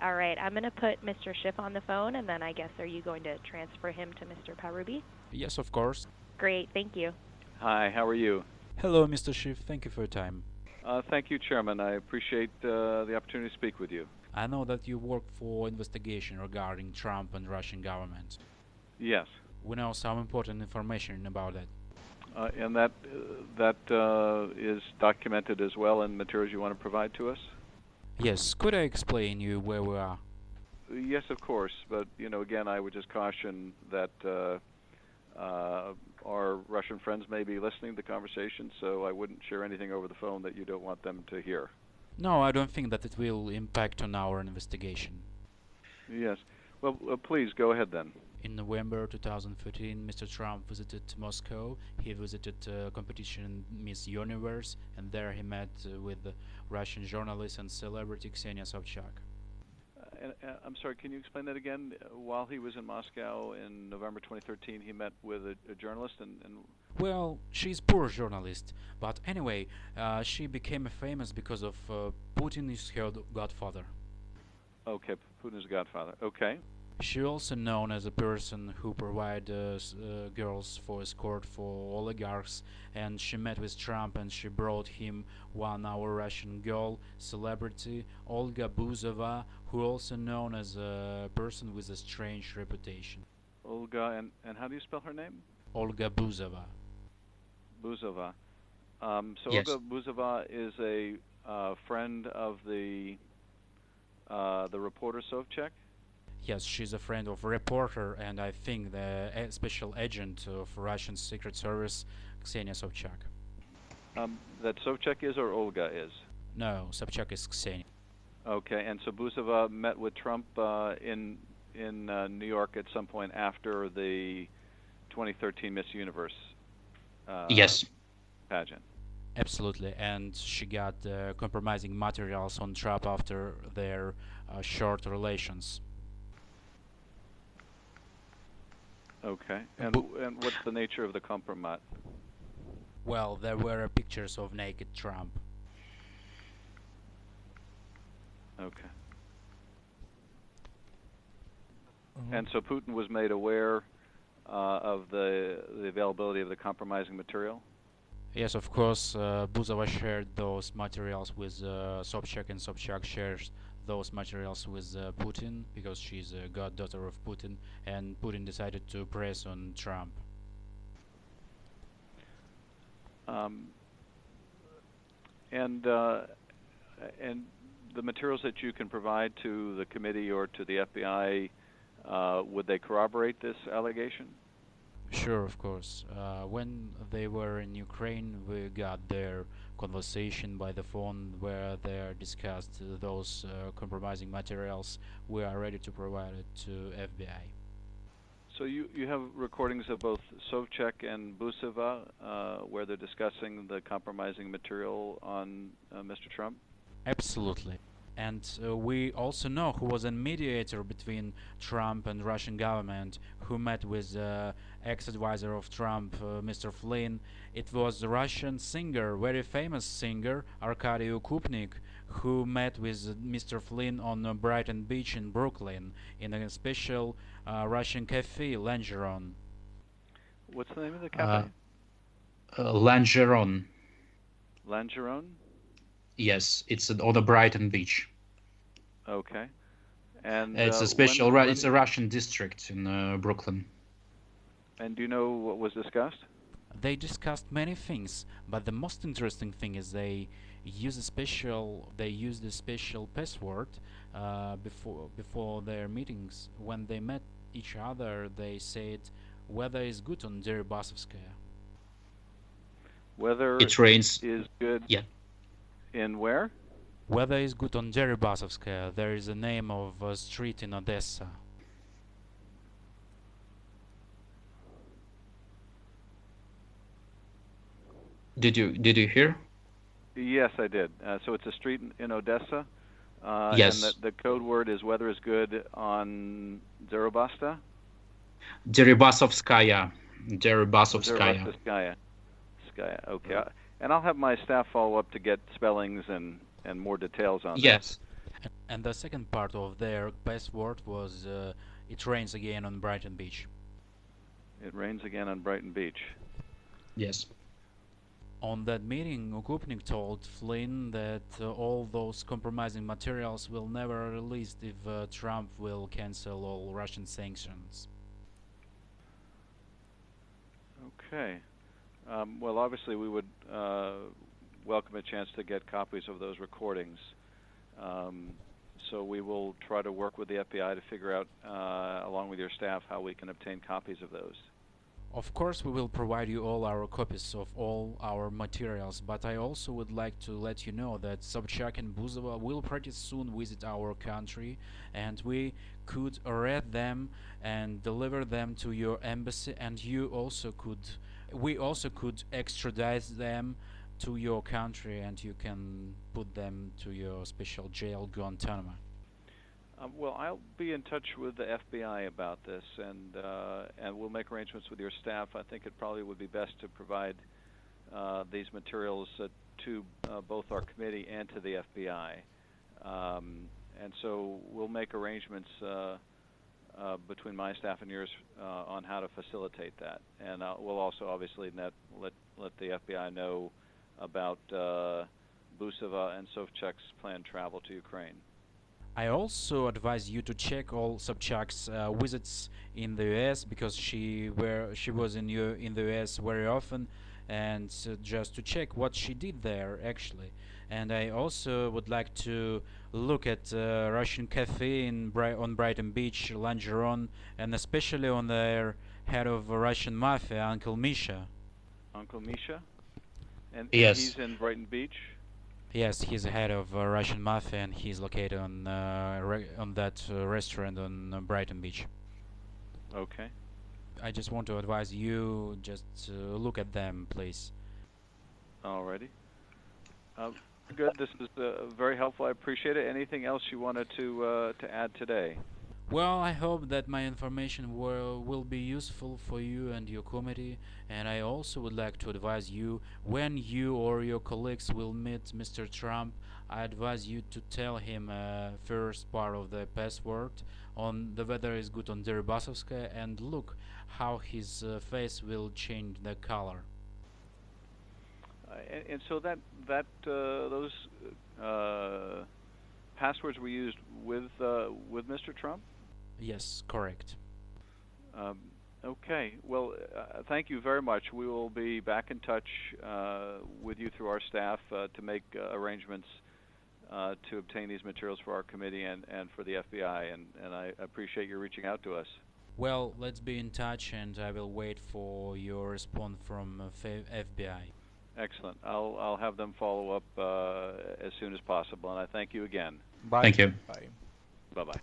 All right. I'm going to put Mr. Schiff on the phone, and then I guess are you going to transfer him to Mr. Parubi? Yes, of course. Great. Thank you. Hi, how are you? Hello, Mr. Schiff. Thank you for your time. Thank you, Chairman. I appreciate the opportunity to speak with you. I know that you work for investigation regarding Trump and Russian government. Yes. We know some important information about that. And that is documented as well in materials you want to provide to us? Yes, could I explain you where we are? Yes, of course. But, again, I would just caution that our Russian friends may be listening to the conversation, so I wouldn't share anything over the phone that you don't want them to hear. No, I don't think that it will impact on our investigation. Yes. Well, please, go ahead then. In November 2013, Mr. Trump visited Moscow. He visited competition Miss Universe, and there he met with the Russian journalist and celebrity Ksenia Sobchak. I'm sorry, can you explain that again? While he was in Moscow in November 2013, he met with a journalist and... Well, she's poor journalist, but anyway, she became famous because of Putin is her godfather. Okay, Putin's godfather. Okay. She also known as a person who provide girls for escort for oligarchs, and she met with Trump and she brought him one our Russian girl celebrity Olga Buzova, who also known as a person with a strange reputation. Olga, and how do you spell her name? Olga Buzova. Buzova. Yes. Olga Buzova is a friend of the reporter Sobchak? Yes, she's a friend of reporter and I think the special agent of Russian Secret Service, Ksenia Sobchak. That Sobchak is or Olga is? No, Sobchak is Ksenia. Okay, and so Buzova met with Trump in New York at some point after the 2013 Miss Universe yes. pageant. Absolutely, and she got compromising materials on Trump after their short relations. Okay, and what's the nature of the compromise? Well, there were pictures of naked Trump. Okay. And so Putin was made aware of the availability of the compromising material? Yes, of course, Buzova shared those materials with Sobchak, and Sobchak shares those materials with Putin because she's a goddaughter of Putin, and Putin decided to press on Trump. And the materials that you can provide to the committee or to the FBI, would they corroborate this allegation? Sure, of course. When they were in Ukraine, we got their conversation by the phone where they discussed those compromising materials. We are ready to provide it to FBI. So you have recordings of both Sobchak and Buzova where they're discussing the compromising material on Mr. Trump? Absolutely. And we also know who was a mediator between Trump and Russian government, who met with ex-advisor of Trump, Mr. Flynn. It was the Russian singer, very famous singer, Arkady Ukupnik, who met with Mr. Flynn on Brighton Beach in Brooklyn in a special Russian cafe, Langeron. What's the name of the cafe? Langeron. Langeron? Yes, it's on the Brighton Beach. Okay, and it's a special. It's a Russian district in Brooklyn. And do you know what was discussed? They discussed many things, but the most interesting thing is they used a special password before their meetings. When they met each other, they said weather is good on Deribasovskaya. Weather it rains. Is good. Yeah. In where? Weather is good on Deribasovskaya. There is a name of a street in Odessa. Did you hear? Yes, I did. So it's a street in Odessa. Yes. And the code word is weather is good on Deribasta? Deribasovskaya. Deribasovskaya. Deribasovskaya. Okay. And I'll have my staff follow up to get spellings and more details on yes. that. And the second part of their password was it rains again on Brighton Beach. It rains again on Brighton Beach. Yes. On that meeting, Okupnik told Flynn that all those compromising materials will never be released if Trump will cancel all Russian sanctions. Okay. Well, obviously, we would welcome a chance to get copies of those recordings. So we will try to work with the FBI to figure out, along with your staff, how we can obtain copies of those. Of course, we will provide you all our copies of all our materials, but I also would like to let you know that Sobchak and Buzova will pretty soon visit our country, and we could arrest them and deliver them to your embassy, and we also could extradite them to your country, and you can put them to your special jail, Guantanamo. Well, I'll be in touch with the FBI about this, and we'll make arrangements with your staff. I think it probably would be best to provide these materials to both our committee and to the FBI. And so we'll make arrangements between my staff and yours on how to facilitate that. And we'll also obviously let the FBI know about Busova and Sobchak's planned travel to Ukraine. I also advise you to check all Sobchak's visits in the US, because she was in the US very often, and just to check what she did there actually. And I also would like to look at Russian cafe on Brighton Beach, Langeron, and especially on their head of Russian mafia, Uncle Misha. Uncle Misha? And Yes. he's in Brighton Beach? Yes, he's the head of Russian mafia, and he's located on that restaurant on Brighton Beach. Okay. I just want to advise you just look at them, please. Alrighty. Good. This is very helpful. I appreciate it. Anything else you wanted to add today? Well, I hope that my information will be useful for you and your committee, and I also would like to advise you, when you or your colleagues will meet Mr. Trump, I advise you to tell him first part of the password on the weather is good on Deribasovskaya, and look how his face will change the color. And so those passwords were used with Mr. Trump? Yes, correct. Okay. Well, thank you very much. We will be back in touch with you through our staff to make arrangements to obtain these materials for our committee and for the FBI. And I appreciate you reaching out to us. Well, let's be in touch, and I will wait for your response from FBI. Excellent. I'll have them follow up as soon as possible. And I thank you again. Bye. Thank you. Bye. Bye-bye.